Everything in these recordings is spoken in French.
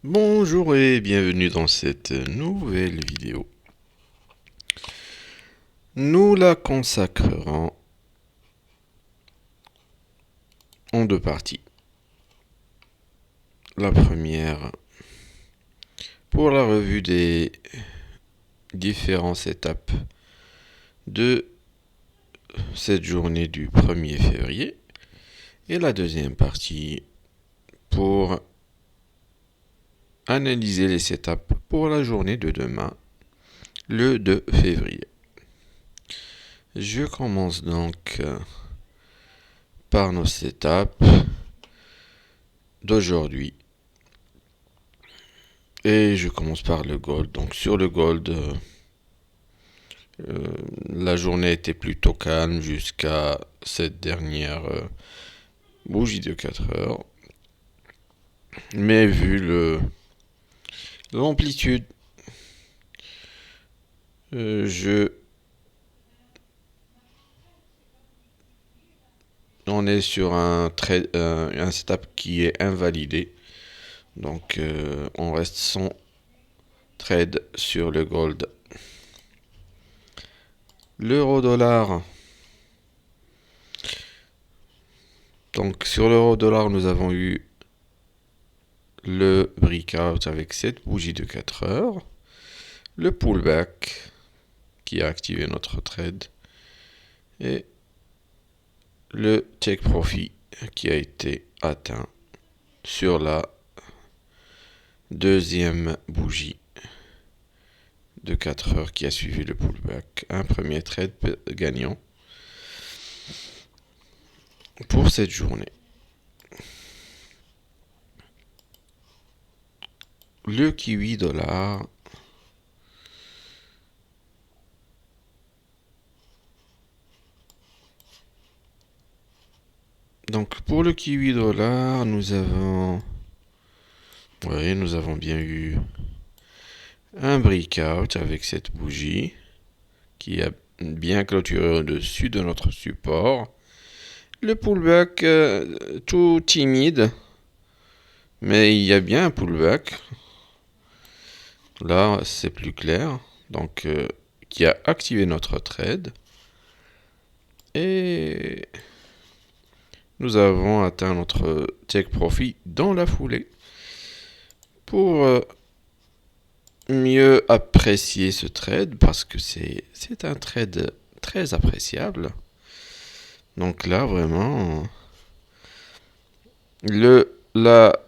Bonjour et bienvenue dans cette nouvelle vidéo. Nous la consacrerons en deux parties. La première pour la revue des différentes étapes de cette journée du 1er février et la deuxième partie pour analyser les étapes pour la journée de demain, le 2 février. Je commence donc par nos étapes d'aujourd'hui. Et je commence par le gold. Donc sur le gold, la journée était plutôt calme jusqu'à cette dernière bougie de 4 heures. Mais vu l'amplitude, on est sur un setup qui est invalidé. Donc on reste sans trade sur le gold. L'euro-dollar. Donc sur l'euro-dollar, nous avons eu le breakout avec cette bougie de 4 heures. Le pullback qui a activé notre trade. Et le take profit qui a été atteint sur la deuxième bougie de 4 heures qui a suivi le pullback. Un premier trade gagnant pour cette journée. Le kiwi dollar. Donc pour le kiwi dollar, nous avons bien eu un breakout avec cette bougie qui a bien clôturé au-dessus de notre support. Le pullback tout timide, mais il y a bien un pullback. Là, c'est plus clair. Donc, qui a activé notre trade. Et nous avons atteint notre take profit dans la foulée. Pour mieux apprécier ce trade, parce que c'est un trade très appréciable. Donc là, vraiment, la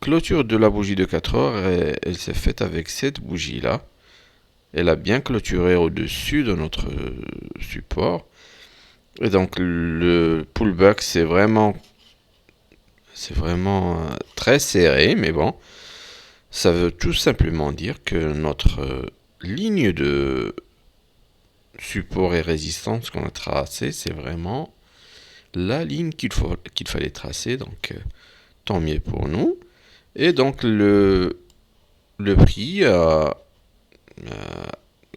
clôture de la bougie de 4 heures, elle s'est faite avec cette bougie-là. Elle a bien clôturé au-dessus de notre support. Et donc le pullback, c'est vraiment très serré, mais bon, ça veut tout simplement dire que notre ligne de support et résistance qu'on a tracée, c'est vraiment la ligne qu'il fallait tracer. Donc tant mieux pour nous. Et donc le prix a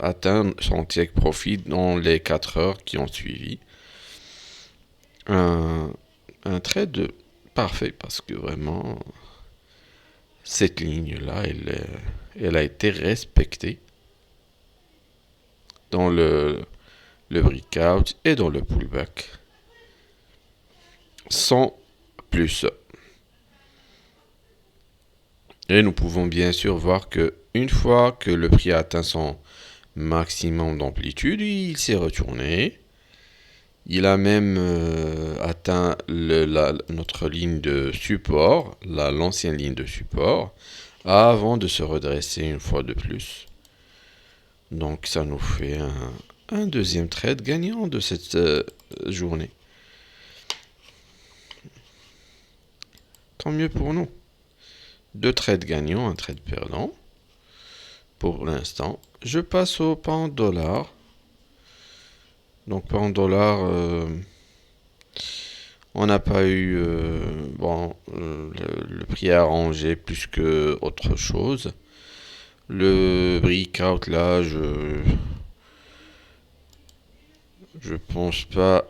atteint son take profit dans les 4 heures qui ont suivi. Un trade parfait parce que vraiment cette ligne-là, elle a été respectée dans le breakout et dans le pullback. Sans plus. Et nous pouvons bien sûr voir que une fois que le prix a atteint son maximum d'amplitude, il s'est retourné. Il a même atteint notre ligne de support, l'ancienne ligne de support, avant de se redresser une fois de plus. Donc ça nous fait un deuxième trade gagnant de cette journée. Tant mieux pour nous. 2 trades gagnants, un trade perdant. Pour l'instant, je passe au pound dollar. Donc pound dollar, on n'a pas eu le prix a arrangé plus que autre chose. Le breakout là, je pense pas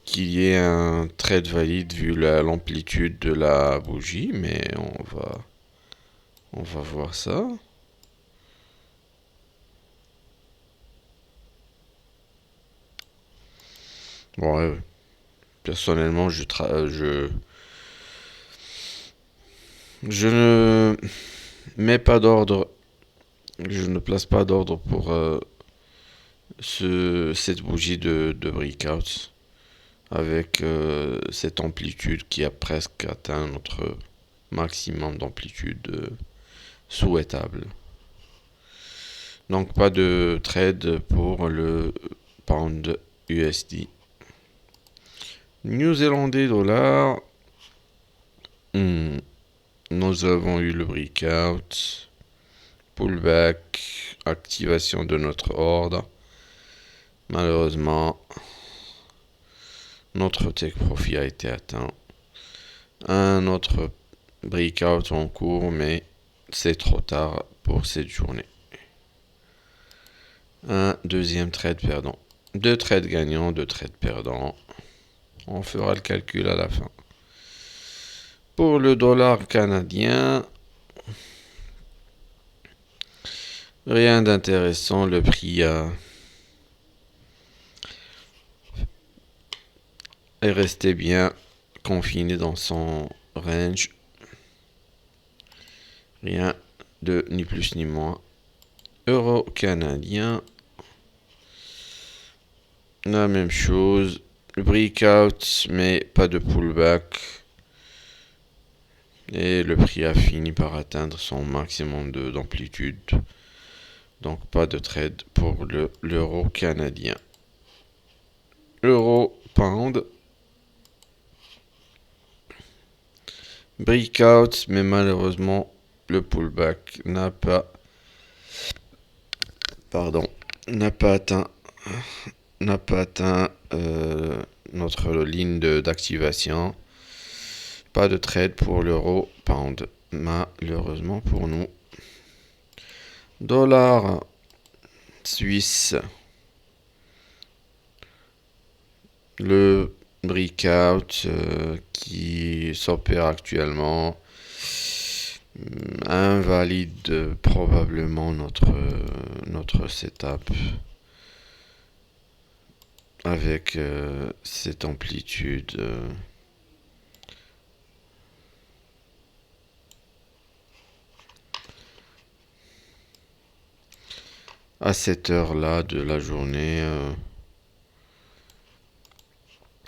qu'il y ait un trade valide vu l'amplitude de la bougie, mais On va voir ça. Bon, personnellement, je ne mets pas d'ordre, je ne place pas d'ordre pour cette bougie de breakout avec cette amplitude qui a presque atteint notre maximum d'amplitude souhaitable. Donc pas de trade pour le pound USD. New-Zélandais dollar. Nous avons eu le breakout, pullback, activation de notre ordre. Malheureusement, notre take profit a été atteint. Un autre breakout en cours, mais c'est trop tard pour cette journée. Un deuxième trade perdant. Deux trades gagnants, deux trades perdants. On fera le calcul à la fin. Pour le dollar canadien, rien d'intéressant. Le prix est resté bien confiné dans son range. Rien de ni plus ni moins. Euro canadien, la même chose. Le breakout, mais pas de pullback. Et le prix a fini par atteindre son maximum d'amplitude. Donc pas de trade pour l'euro canadien. Euro pound. Breakout, mais malheureusement le pullback n'a pas atteint notre ligne d'activation. Pas de trade pour l'euro pound, malheureusement pour nous. Dollar suisse. Le breakout qui s'opère actuellement invalide probablement notre setup avec cette amplitude. À cette heure-là de la journée,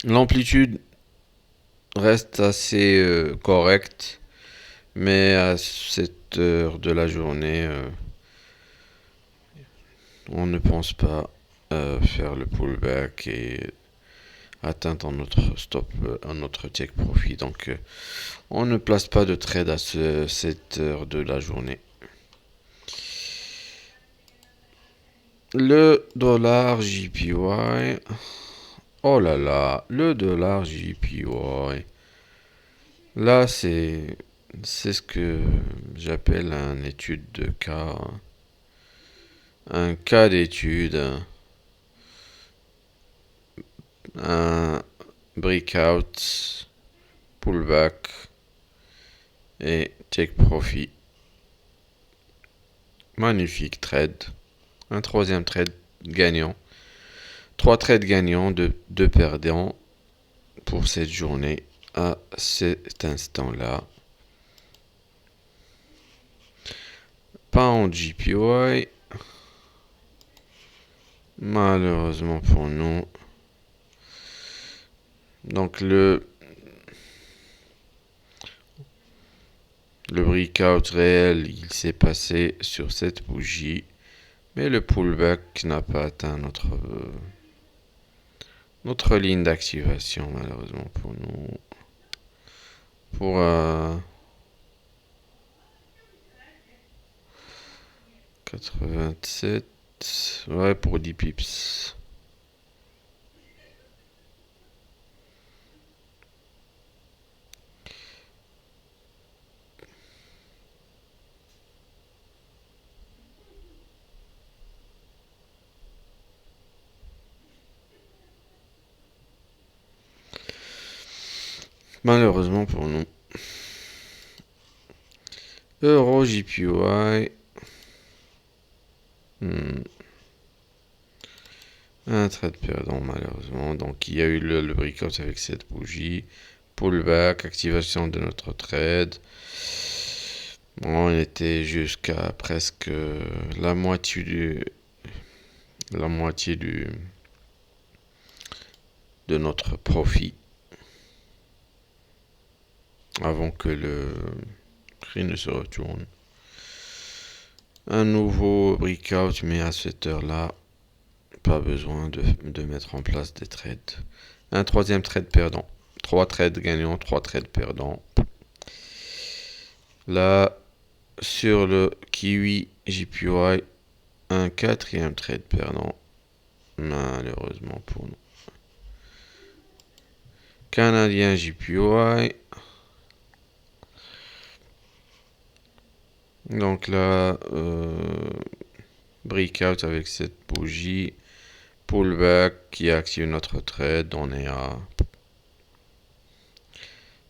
l'amplitude reste assez correcte, mais à cette heure de la journée, on ne pense pas faire le pullback et atteindre notre stop, notre take profit. Donc, on ne place pas de trade à cette heure de la journée. Le dollar JPY. Oh là là, le dollar JPY. Là, c'est ce que j'appelle une étude de cas. Un cas d'étude. Un breakout, pullback et take profit. Magnifique trade. Un troisième trade gagnant. Trois trades gagnants, deux perdants pour cette journée à cet instant-là. Pound JPY. Malheureusement pour nous. Donc le breakout réel, il s'est passé sur cette bougie. Mais le pullback n'a pas atteint notre ligne d'activation, malheureusement pour nous. Pour 87, ouais, pour 10 pips. Malheureusement pour nous. Euro JPY. Un trade perdant malheureusement. Donc il y a eu le breakout avec cette bougie. Pullback, activation de notre trade. Bon, on était jusqu'à presque la moitié de notre profit avant que le prix ne se retourne. Un nouveau breakout, mais à cette heure-là, pas besoin de mettre en place des trades. Un troisième trade perdant. 3 trades gagnants, 3 trades perdants. Là, sur le Kiwi JPY, un quatrième trade perdant. Malheureusement pour nous. Canadien JPY. Donc là, breakout avec cette bougie. Pullback qui active notre trade. On est à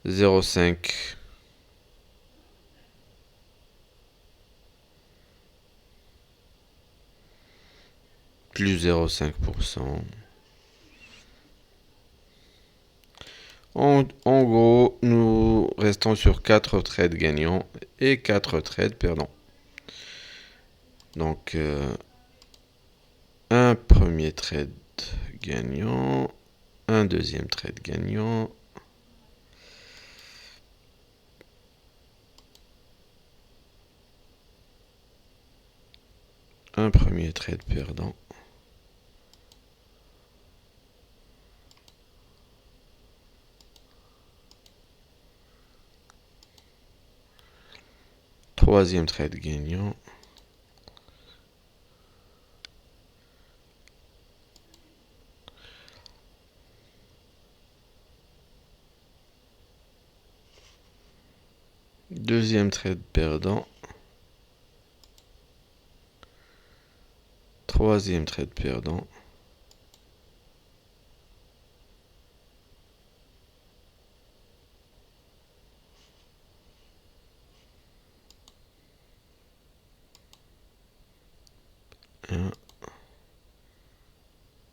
0,5. Plus 0,5%. En gros, nous restons sur 4 trades gagnants et 4 trades perdants. Donc, un premier trade gagnant, un deuxième trade gagnant, un premier trade perdant. Troisième trade gagnant. Deuxième trade perdant. Troisième trade perdant. Un,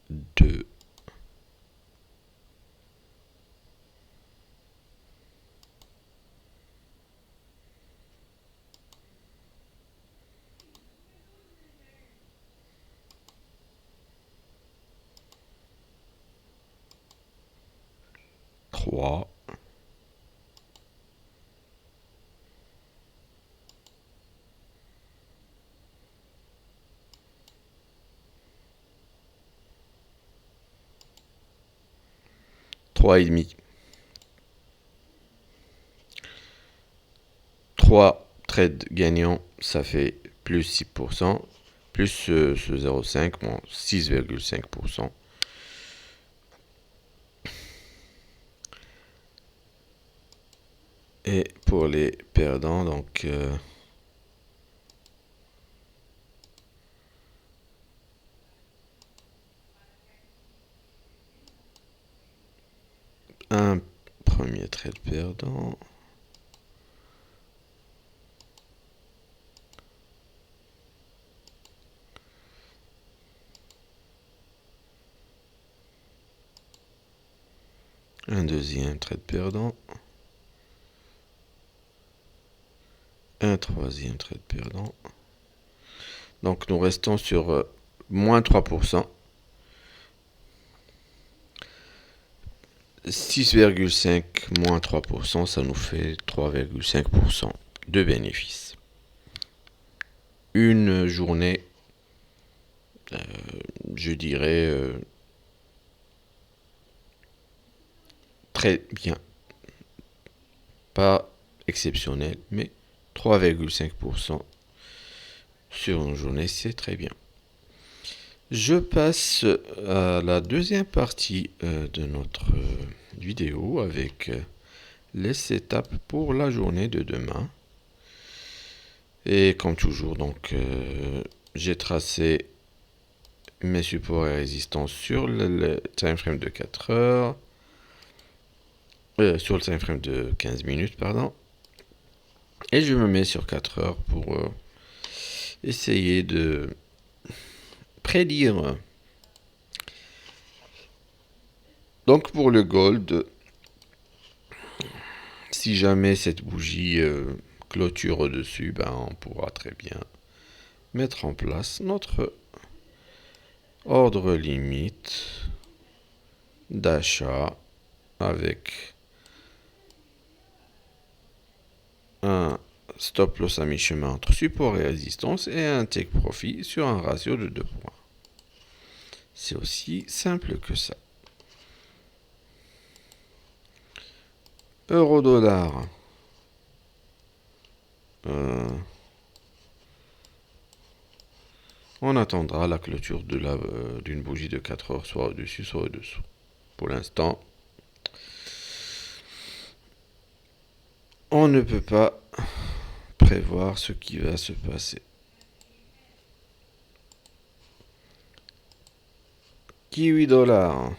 deux. Trois. Trois et demi. 3 trades gagnants, ça fait plus 6%, plus ce 0,5, bon, 6,5%. Et pour les perdants, donc un premier trade perdant. Un deuxième trade perdant. Un troisième trade perdant. Donc nous restons sur moins 3%. 6,5 moins 3%, ça nous fait 3,5% de bénéfices. Une journée, je dirais, très bien. Pas exceptionnel, mais 3,5% sur une journée, c'est très bien. Je passe à la deuxième partie de notre vidéo avec les setups pour la journée de demain. Et comme toujours, donc, j'ai tracé mes supports et résistances sur le time frame de 4 heures. Sur le time frame de 15 minutes, pardon. Et je me mets sur 4 heures pour essayer de prédire. Donc pour le gold, si jamais cette bougie clôture au-dessus, ben on pourra très bien mettre en place notre ordre limite d'achat avec un stop loss à mi-chemin entre support et résistance et un take profit sur un ratio de 2 points. C'est aussi simple que ça. Euro-dollar. On attendra la clôture d'une bougie de 4 heures, soit au-dessus, soit au-dessous. Pour l'instant, on ne peut pas prévoir ce qui va se passer. Kiwi dollar.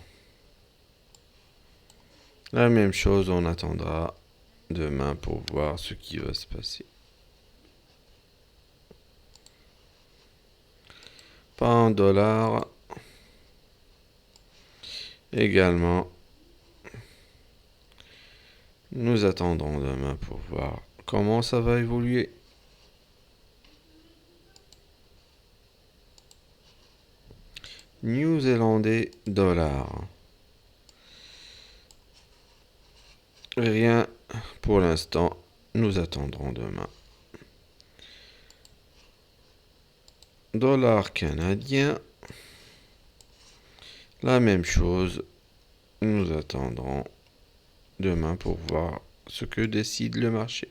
La même chose, on attendra demain pour voir ce qui va se passer. Pound dollar. Également, nous attendrons demain pour voir comment ça va évoluer. New-Zélandais dollar. Rien pour l'instant, nous attendrons demain. Dollar canadien. La même chose, nous attendrons demain pour voir ce que décide le marché.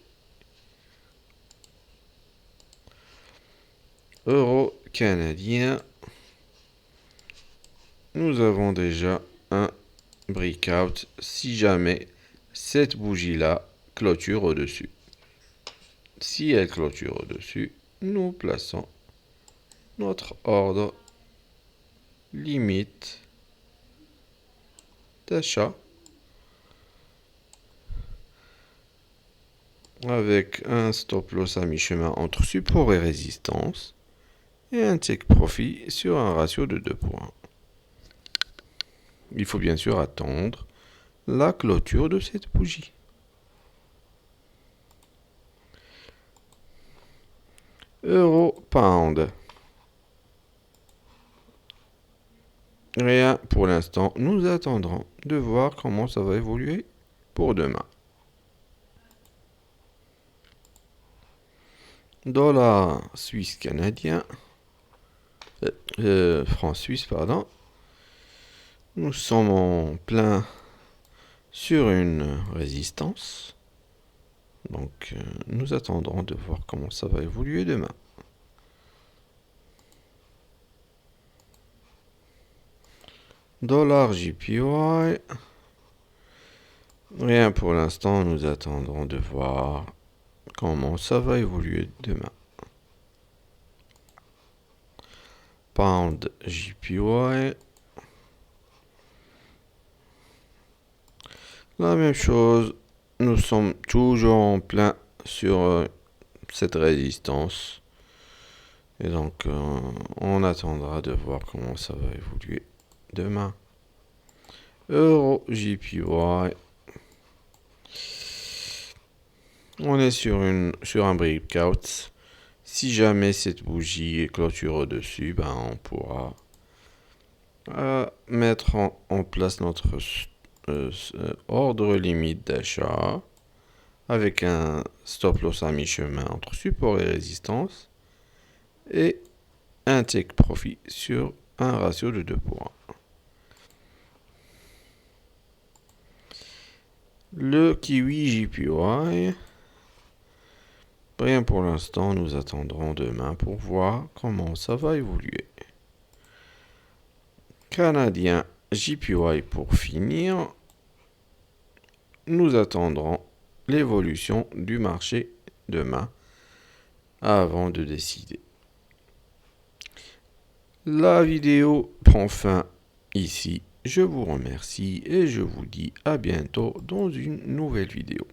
Euro canadien. Nous avons déjà un breakout si jamais cette bougie-là clôture au-dessus. Si elle clôture au-dessus, nous plaçons notre ordre limite d'achat avec un stop loss à mi-chemin entre support et résistance et un take profit sur un ratio de 2 points. Il faut bien sûr attendre la clôture de cette bougie. Euro-pound. Rien pour l'instant. Nous attendrons de voir comment ça va évoluer pour demain. Dollar suisse canadien. Franc suisse, pardon. Nous sommes en plein sur une résistance. Donc, nous attendrons de voir comment ça va évoluer demain. Dollar JPY. Rien pour l'instant, nous attendrons de voir comment ça va évoluer demain. Pound JPY. La même chose, nous sommes toujours en plein sur cette résistance. Et donc, on attendra de voir comment ça va évoluer demain. Euro JPY. On est sur un breakout. Si jamais cette bougie est clôture au-dessus, ben on pourra mettre en place notre ordre limite d'achat avec un stop loss à mi-chemin entre support et résistance et un take profit sur un ratio de 2 points. Le Kiwi JPY. Rien pour l'instant, nous attendrons demain pour voir comment ça va évoluer. Canadien JPY pour finir. Nous attendrons l'évolution du marché demain avant de décider. La vidéo prend fin ici. Je vous remercie et je vous dis à bientôt dans une nouvelle vidéo.